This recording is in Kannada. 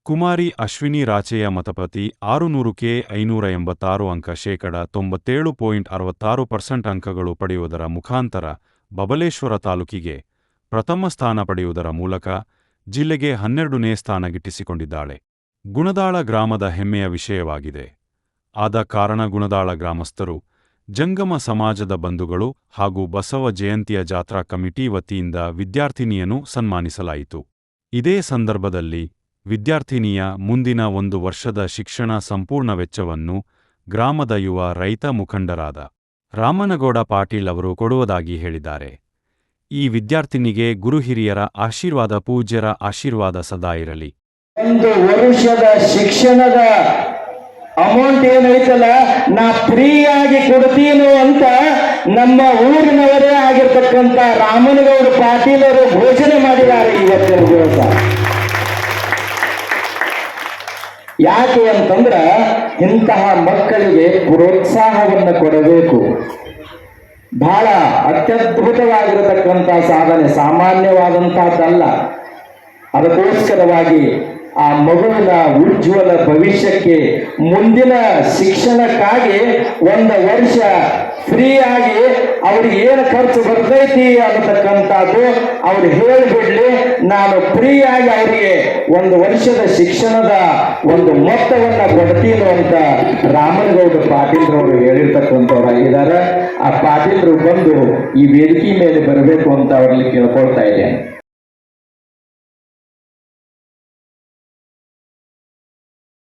ಕುಮಾರಿ ಅಶ್ವಿನಿ ರಾಚೆಯ ಮತಪತಿ 600ಕ್ಕೆ 586 ಅಂಕ ಶೇಕಡ 97.66% ಅಂಕಗಳು ಪಡೆಯುವುದರ ಮುಖಾಂತರ ಬಬಲೇಶ್ವರ ತಾಲೂಕಿಗೆ ಪ್ರಥಮ ಸ್ಥಾನ ಪಡೆಯುವುದರ ಮೂಲಕ ಜಿಲ್ಲೆಗೆ 12ನೇ ಸ್ಥಾನ ಗಿಟ್ಟಿಸಿಕೊಂಡಿದ್ದಾಳೆ. ಗುಣದಾಳ ಗ್ರಾಮದ ಹೆಮ್ಮೆಯ ವಿಷಯವಾಗಿದೆ. ಆದ ಕಾರಣ ಗುಣದಾಳ ಗ್ರಾಮಸ್ಥರು, ಜಂಗಮ ಸಮಾಜದ ಬಂಧುಗಳು ಹಾಗೂ ಬಸವ ಜಯಂತಿಯ ಜಾತ್ರಾ ಕಮಿಟಿ ವತಿಯಿಂದ ವಿದ್ಯಾರ್ಥಿನಿಯನ್ನು ಸನ್ಮಾನಿಸಲಾಯಿತು. ಇದೇ ಸಂದರ್ಭದಲ್ಲಿ ವಿದ್ಯಾರ್ಥಿನಿಯ ಮುಂದಿನ 1 ವರ್ಷದ ಶಿಕ್ಷಣ ಸಂಪೂರ್ಣ ವೆಚ್ಚವನ್ನು ಗ್ರಾಮದ ಯುವ ರೈತ ಮುಖಂಡರಾದ ರಾಮನಗೌಡ ಪಾಟೀಲ್ ಅವರು ಕೊಡುವುದಾಗಿ ಹೇಳಿದ್ದಾರೆ. ಈ ವಿದ್ಯಾರ್ಥಿನಿಗೆ ಗುರುಹಿರಿಯರ ಆಶೀರ್ವಾದ, ಪೂಜ್ಯರ ಆಶೀರ್ವಾದ ಸದಾ ಇರಲಿ. 1 ವರ್ಷದ ಶಿಕ್ಷಣದ ಅಮೌಂಟ್ ಏನೈತಲ್ಲ ನಾ ಫ್ರೀ ಆಗಿ ಕೊಡ್ತೀನೋ ಅಂತ ನಮ್ಮ ಊರಿನವರೇ ಆಗಿರ್ತಕ್ಕಂಥ ರಾಮನಗೌಡ ಪಾಟೀಲ್ ಅವರು ಘೋಷಣೆ ಮಾಡಿದ್ದಾರೆ ಇವತ್ತಿನ ದಿವಸ. ಯಾಕೆ ಅಂತಂದ್ರ ಇಂತಹ ಮಕ್ಕಳಿಗೆ ಪ್ರೋತ್ಸಾಹವನ್ನು ಕೊಡಬೇಕು. ಬಹಳ ಅತ್ಯದ್ಭುತವಾಗಿರತಕ್ಕಂಥ ಸಾಧನೆ, ಸಾಮಾನ್ಯವಾದಂತಹದ್ದಲ್ಲ. ಅದಕ್ಕೋಸ್ಕರವಾಗಿ ಆ ಮಗುವಿನ ಉಜ್ವಲ ಭವಿಷ್ಯಕ್ಕೆ ಮುಂದಿನ ಶಿಕ್ಷಣಕ್ಕಾಗಿ 1 ವರ್ಷ ಫ್ರೀ ಆಗಿ ಅವ್ರಿಗೆ ಏನು ಖರ್ಚು ಬರ್ತೈತಿ ಅನ್ನತಕ್ಕಂಥದ್ದು ಅವ್ರು ಹೇಳಿಬಿಡ್ಲಿ. ನಾನು ಫ್ರೀ ಆಗಿ ಅವರಿಗೆ 1 ವರ್ಷದ ಶಿಕ್ಷಣದ ಒಂದು ಮೊತ್ತವನ್ನ ಕೊಡ್ತೀನಿ ಅಂತ ರಾಮನಗೌಡ ಪಾಟೀಲ್ರವರು ಹೇಳಿರ್ತಕ್ಕಂಥವ್ರಾಗಿದ್ದಾರೆ. ಆ ಪಾಟೀಲ್ರು ಬಂದು ಈ ವೇದಿಕೆ ಮೇಲೆ ಬರಬೇಕು ಅಂತ ಅವರಲ್ಲಿ ಕೇಳ್ಕೊಳ್ತಾ ಇದ್ದೇನೆ.